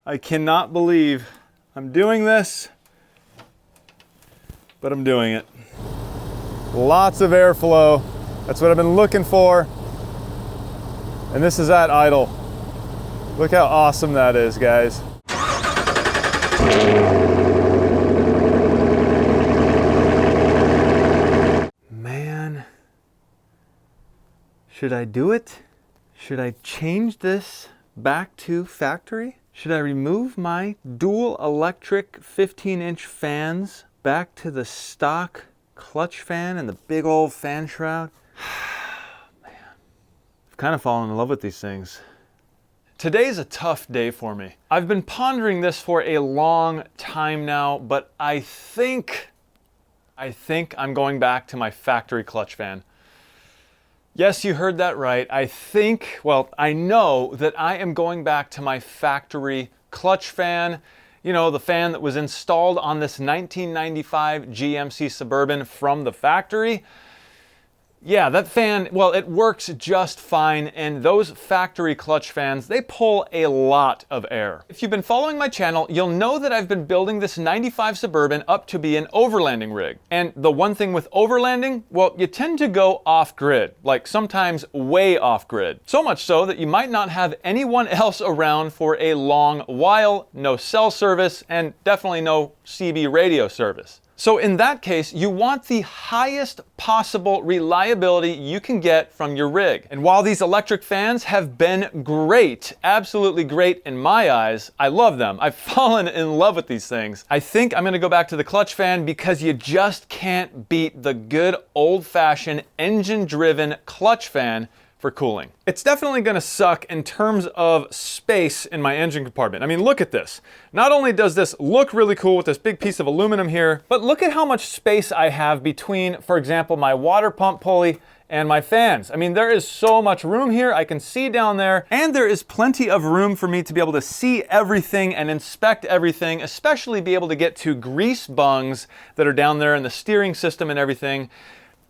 I cannot believe I'm doing this, but I'm doing it. Lots of airflow. That's what I've been looking for. And this is at idle. Look how awesome that is, guys. Man, should I do it? Should I change this back to factory? Should I remove my dual electric 15-inch fans back to the stock clutch fan and the big old fan shroud? Man, I've kind of fallen in love with these things. Today's a tough day for me. I've been pondering this for a long time now, but I think I'm going back to my factory clutch fan. Yes, you heard that right. I know that I am going back to my factory clutch fan. You know, the fan that was installed on this 1995 GMC Suburban from the factory. Yeah, that fan, well, it works just fine, and those factory clutch fans, they pull a lot of air. If you've been following my channel, you'll know that I've been building this 95 Suburban up to be an overlanding rig. And the one thing with overlanding, well, you tend to go off-grid, like sometimes way off-grid. So much so that you might not have anyone else around for a long while, no cell service, and definitely no CB radio service. So in that case, you want the highest possible reliability you can get from your rig. And while these electric fans have been great, absolutely great in my eyes, I love them. I've fallen in love with these things. I think I'm gonna go back to the clutch fan because you just can't beat the good old-fashioned engine-driven clutch fan for cooling. It's definitely gonna suck in terms of space in my engine compartment. I mean, look at this. Not only does this look really cool with this big piece of aluminum here, but look at how much space I have between, for example, my water pump pulley and my fans. I mean, there is so much room here. I can see down there, and there is plenty of room for me to be able to see everything and inspect everything, especially be able to get to grease bungs that are down there in the steering system and everything,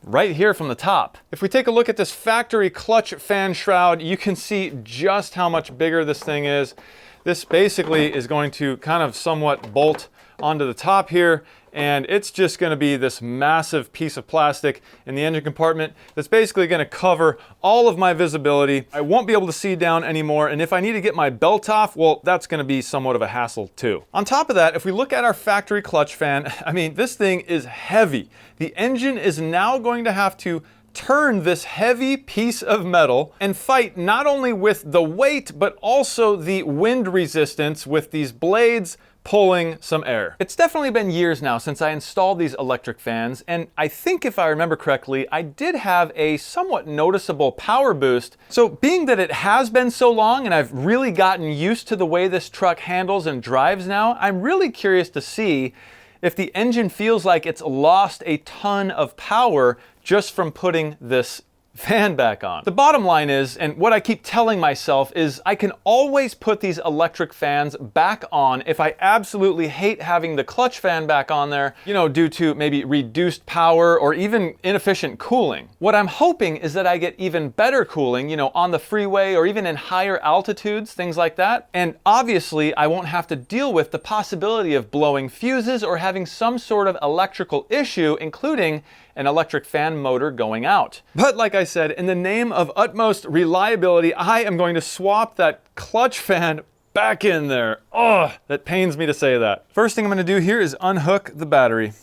right here from the top. If we take a look at this factory clutch fan shroud, you can see just how much bigger this thing is. This basically is going to kind of somewhat bolt onto the top here, and it's just going to be this massive piece of plastic in the engine compartment that's basically going to cover all of my visibility. I won't be able to see down anymore, and if I need to get my belt off, well, that's going to be somewhat of a hassle too. On top of that, if we look at our factory clutch fan, I mean, this thing is heavy. The engine is now going to have to turn this heavy piece of metal and fight not only with the weight, but also the wind resistance with these blades pulling some air. It's definitely been years now since I installed these electric fans, and I think if I remember correctly, I did have a somewhat noticeable power boost. So being that it has been so long and I've really gotten used to the way this truck handles and drives now, I'm really curious to see if the engine feels like it's lost a ton of power just from putting this fan back on. The bottom line is, and what I keep telling myself is, I can always put these electric fans back on if I absolutely hate having the clutch fan back on there, you know, due to maybe reduced power or even inefficient cooling. What I'm hoping is that I get even better cooling, you know, on the freeway or even in higher altitudes, things like that. And obviously, I won't have to deal with the possibility of blowing fuses or having some sort of electrical issue, including an electric fan motor going out. But like I said, in the name of utmost reliability, I am going to swap that clutch fan back in there. Oh, that pains me to say that. First thing I'm gonna do here is unhook the battery.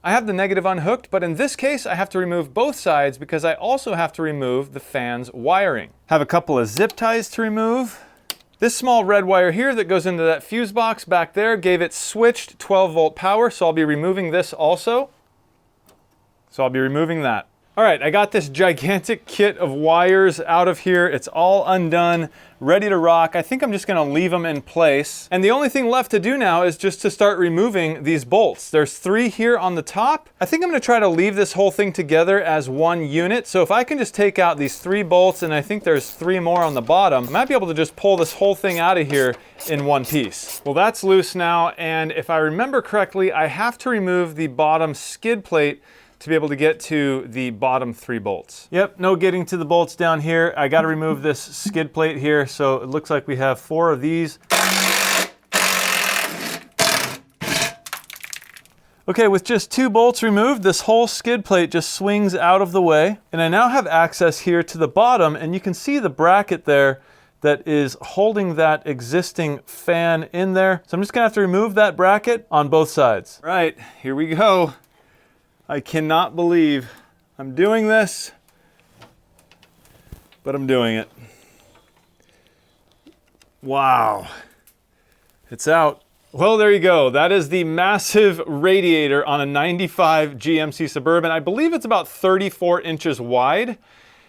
I have the negative unhooked, but in this case, I have to remove both sides because I also have to remove the fan's wiring. Have a couple of zip ties to remove. This small red wire here that goes into that fuse box back there gave it switched 12-volt power, so I'll be removing this also. So I'll be removing that. All right, I got this gigantic kit of wires out of here. It's all undone, ready to rock. I think I'm just gonna leave them in place. And the only thing left to do now is just to start removing these bolts. There's 3 here on the top. I think I'm gonna try to leave this whole thing together as one unit. So if I can just take out these 3 bolts, and I think there's 3 more on the bottom, I might be able to just pull this whole thing out of here in one piece. Well, that's loose now, and if I remember correctly, I have to remove the bottom skid plate to be able to get to the bottom 3 bolts. Yep, no getting to the bolts down here. I got to remove this skid plate here, so it looks like we have 4 of these. Okay, with just 2 bolts removed, this whole skid plate just swings out of the way. And I now have access here to the bottom, and you can see the bracket there that is holding that existing fan in there. So I'm just gonna have to remove that bracket on both sides. Right, here we go. I cannot believe I'm doing this, but I'm doing it. Wow, it's out. Well, there you go. That is the massive radiator on a 95 GMC Suburban. I believe it's about 34 inches wide,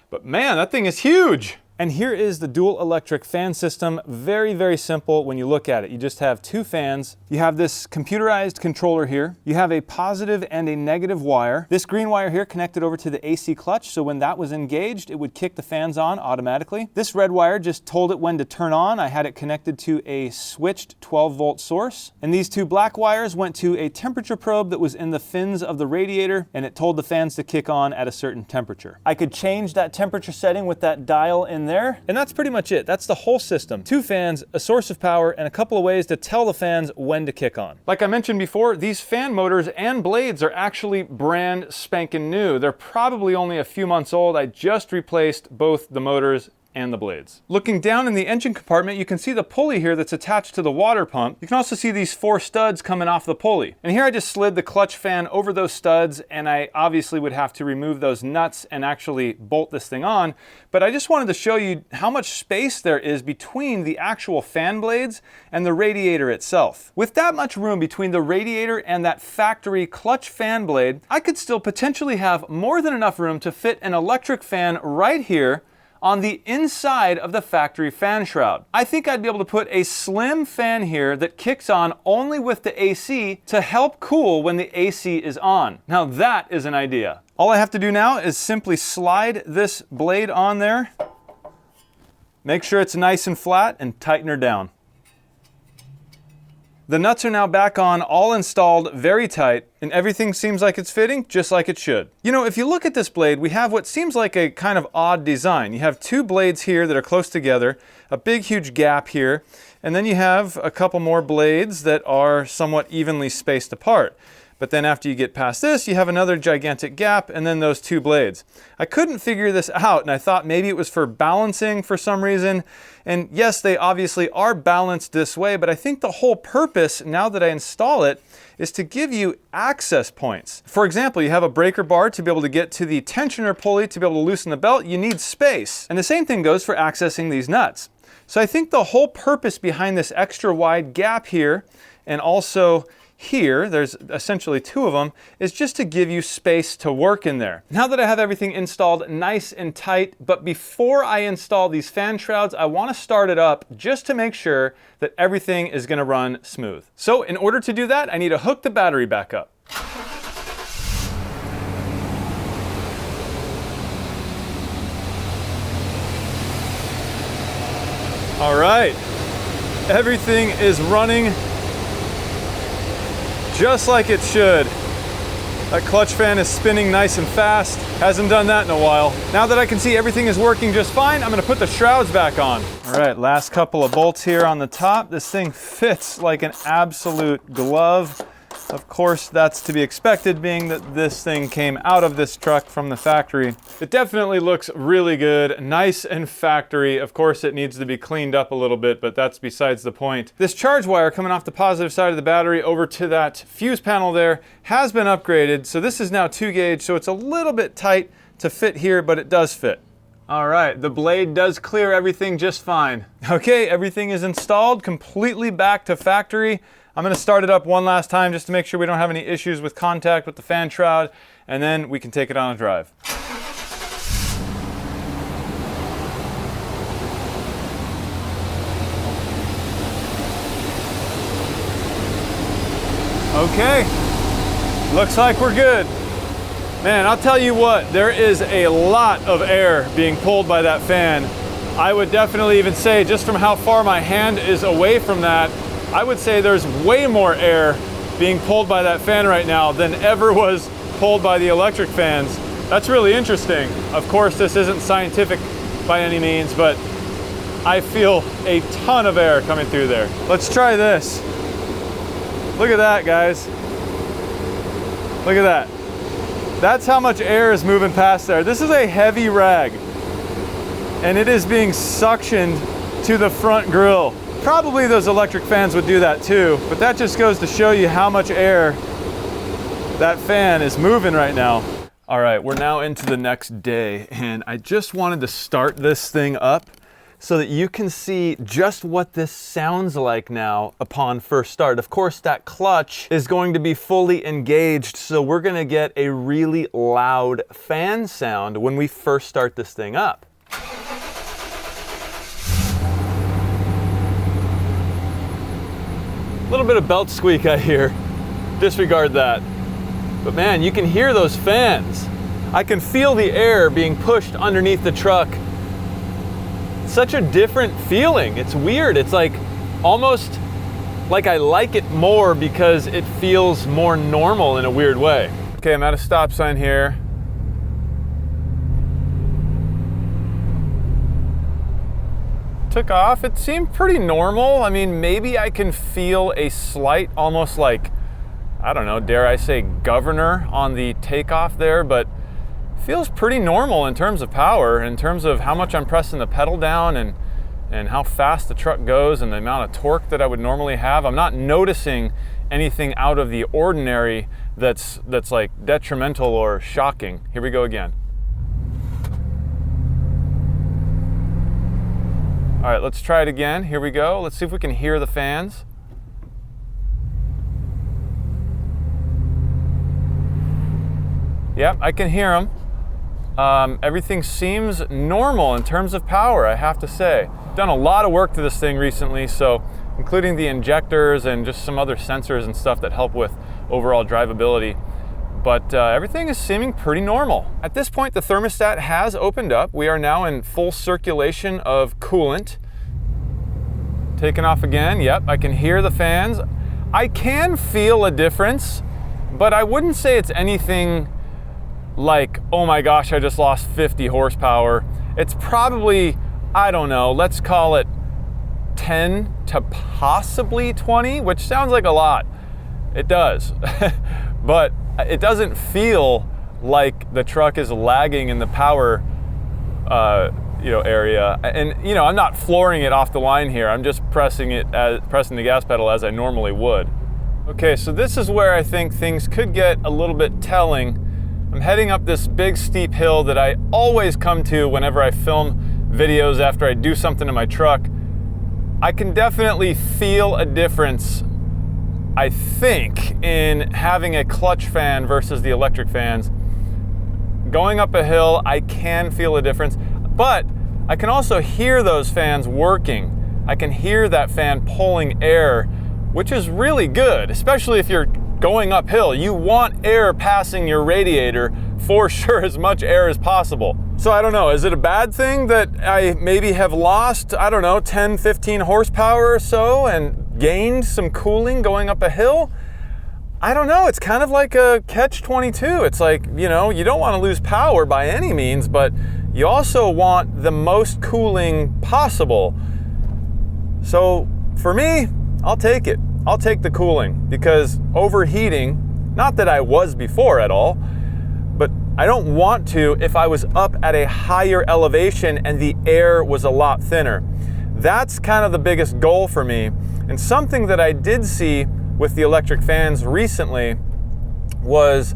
but man, that thing is huge. And here is the dual electric fan system. Very, very simple when you look at it. You just have 2 fans. You have this computerized controller here. You have a positive and a negative wire. This green wire here connected over to the AC clutch, so when that was engaged, it would kick the fans on automatically. This red wire just told it when to turn on. I had it connected to a switched 12-volt source. And these 2 black wires went to a temperature probe that was in the fins of the radiator, and it told the fans to kick on at a certain temperature. I could change that temperature setting with that dial in there, and that's pretty much it. That's the whole system. 2 fans, a source of power, and a couple of ways to tell the fans when to kick on. Like I mentioned before, these fan motors and blades are actually brand spanking new. They're probably only a few months old. I just replaced both the motors and the blades. Looking down in the engine compartment, you can see the pulley here that's attached to the water pump. You can also see these 4 studs coming off the pulley. And here I just slid the clutch fan over those studs, and I obviously would have to remove those nuts and actually bolt this thing on. But I just wanted to show you how much space there is between the actual fan blades and the radiator itself. With that much room between the radiator and that factory clutch fan blade, I could still potentially have more than enough room to fit an electric fan right here on the inside of the factory fan shroud. I think I'd be able to put a slim fan here that kicks on only with the AC to help cool when the AC is on. Now that is an idea. All I have to do now is simply slide this blade on there, make sure it's nice and flat, and tighten her down. The nuts are now back on, all installed, very tight, and everything seems like it's fitting just like it should. You know, if you look at this blade, we have what seems like a kind of odd design. You have 2 blades here that are close together, a big huge gap here, and then you have a couple more blades that are somewhat evenly spaced apart. But then after you get past this, you have another gigantic gap, and then those 2 blades. I couldn't figure this out, and I thought maybe it was for balancing for some reason. And yes, they obviously are balanced this way, but I think the whole purpose, now that I install it, is to give you access points. For example, you have a breaker bar to be able to get to the tensioner pulley to be able to loosen the belt. You need space. And the same thing goes for accessing these nuts. So I think the whole purpose behind this extra wide gap here, and also here, there's essentially 2 of them, is just to give you space to work in there. Now that I have everything installed nice and tight, but before I install these fan shrouds, I want to start it up just to make sure that everything is going to run smooth. So in order to do that, I need to hook the battery back up. All right, everything is running just like it should. That clutch fan is spinning nice and fast. Hasn't done that in a while. Now that I can see everything is working just fine, I'm gonna put the shrouds back on. All right, last couple of bolts here on the top. This thing fits like an absolute glove. Of course, that's to be expected, being that this thing came out of this truck from the factory. It definitely looks really good, nice and factory. Of course, it needs to be cleaned up a little bit, but that's besides the point. This charge wire coming off the positive side of the battery over to that fuse panel there has been upgraded. So this is now 2 gauge, so it's a little bit tight to fit here, but it does fit. All right, the blade does clear everything just fine. Okay, everything is installed, completely back to factory. I'm gonna start it up one last time just to make sure we don't have any issues with contact with the fan shroud, and then we can take it on a drive. Okay, looks like we're good. Man, I'll tell you what, there is a lot of air being pulled by that fan. I would definitely even say, just from how far my hand is away from that, I would say there's way more air being pulled by that fan right now than ever was pulled by the electric fans. That's really interesting. Of course, this isn't scientific by any means, but I feel a ton of air coming through there. Let's try this. Look at that, guys. Look at that. That's how much air is moving past there. This is a heavy rag, and it is being suctioned to the front grille. Probably those electric fans would do that too, but that just goes to show you how much air that fan is moving right now. All right, we're now into the next day, and I just wanted to start this thing up so that you can see just what this sounds like now upon first start. Of course, that clutch is going to be fully engaged, so we're gonna get a really loud fan sound when we first start this thing up. A little bit of belt squeak I hear. Disregard that. But man, you can hear those fans. I can feel the air being pushed underneath the truck. Such a different feeling. It's weird. It's like almost like I like it more because it feels more normal in a weird way. Okay, I'm at a stop sign here. Took off. It seemed pretty normal. I mean, maybe I can feel a slight, almost like, I don't know, dare I say governor on the takeoff there, but feels pretty normal in terms of power, in terms of how much I'm pressing the pedal down and how fast the truck goes and the amount of torque that I would normally have. I'm not noticing anything out of the ordinary that's like detrimental or shocking. Here we go again. All right, let's try it again. Here we go. Let's see if we can hear the fans. Yep, I can hear them. Everything seems normal in terms of power, I have to say. Done a lot of work to this thing recently, so including the injectors and just some other sensors and stuff that help with overall drivability. But everything is seeming pretty normal. At this point, the thermostat has opened up. We are now in full circulation of coolant. Taking off again. Yep, I can hear the fans. I can feel a difference, but I wouldn't say it's anything like, oh my gosh, I just lost 50 horsepower. It's probably, I don't know, let's call it 10 to possibly 20, which sounds like a lot. It does. But it doesn't feel like the truck is lagging in the power area. And I'm not flooring it off the line here. I'm just pressing the gas pedal as I normally would. Okay, so this is where I think things could get a little bit telling. I'm heading up this big steep hill that I always come to whenever I film videos after I do something to my truck. I can definitely feel a difference, I think, in having a clutch fan versus the electric fans. Going up a hill, I can feel a difference, but I can also hear those fans working. I can hear that fan pulling air, which is really good, especially if you're going uphill. You want air passing your radiator, for sure, as much air as possible. So I don't know, is it a bad thing that I maybe have lost, I don't know, 10, 15 horsepower or so and gained some cooling going up a hill? I don't know, it's kind of like a catch-22. It's like, you don't want to lose power by any means, but you also want the most cooling possible. So for me, I'll take it. I'll take the cooling, because overheating, not that I was before at all, but I don't want to if I was up at a higher elevation and the air was a lot thinner. That's kind of the biggest goal for me. And something that I did see with the electric fans recently was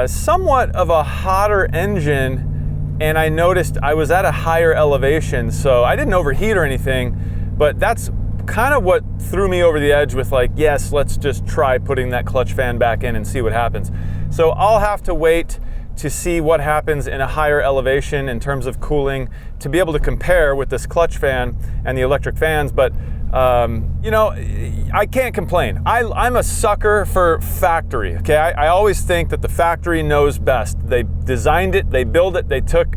somewhat of a hotter engine, and I noticed I was at a higher elevation, so I didn't overheat or anything, but that's kind of what threw me over the edge with like, yes, let's just try putting that clutch fan back in and see what happens. So I'll have to wait to see what happens in a higher elevation in terms of cooling to be able to compare with this clutch fan and the electric fans. But I can't complain. I'm a sucker for factory. Okay, I always think that the factory knows best. They designed it, they built it, they took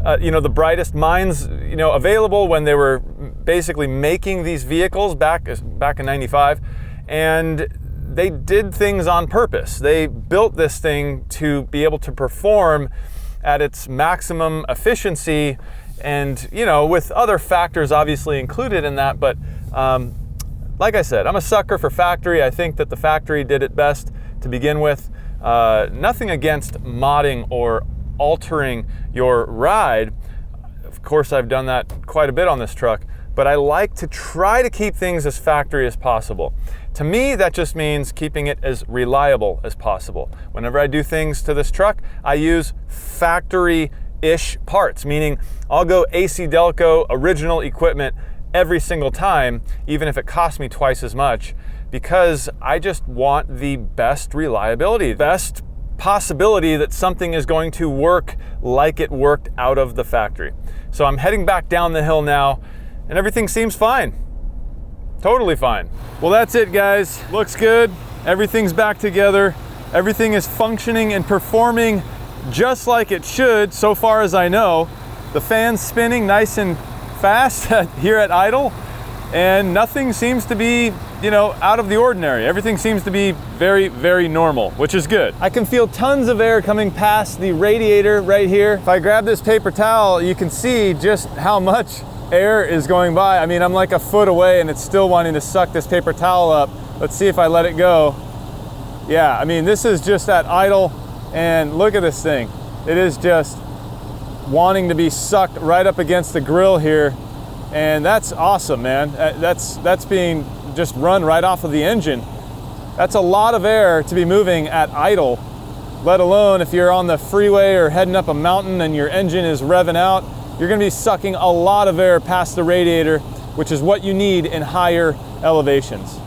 the brightest minds available when they were basically making these vehicles back in '95, and they did things on purpose. They built this thing to be able to perform at its maximum efficiency, and you know, with other factors obviously included in that. But like I said, I'm a sucker for factory. I think that the factory did it best to begin with. Nothing against modding or altering your ride. Of course, I've done that quite a bit on this truck, but I like to try to keep things as factory as possible. To me, that just means keeping it as reliable as possible. Whenever I do things to this truck, I use factory-ish parts, meaning I'll go AC Delco original equipment every single time, even if it costs me twice as much, because I just want the best reliability, best possibility that something is going to work like it worked out of the factory. So I'm heading back down the hill now, and everything seems fine. Totally fine. Well, that's it, guys. Looks good. Everything's back together. Everything is functioning and performing just like it should, so far as I know. The fan's spinning nice and fast here at idle, and nothing seems to be, you know, out of the ordinary. Everything seems to be very, very normal, which is good. I can feel tons of air coming past the radiator right here. If I grab this paper towel, you can see just how much air is going by. I mean, I'm like a foot away and it's still wanting to suck this paper towel up. Let's see if I let it go. Yeah, I mean, this is just at idle, and look at this thing. It is just wanting to be sucked right up against the grill here, and that's awesome, man. That's being just run right off of the engine. That's a lot of air to be moving at idle, let alone if you're on the freeway or heading up a mountain and your engine is revving out. You're gonna be sucking a lot of air past the radiator, which is what you need in higher elevations.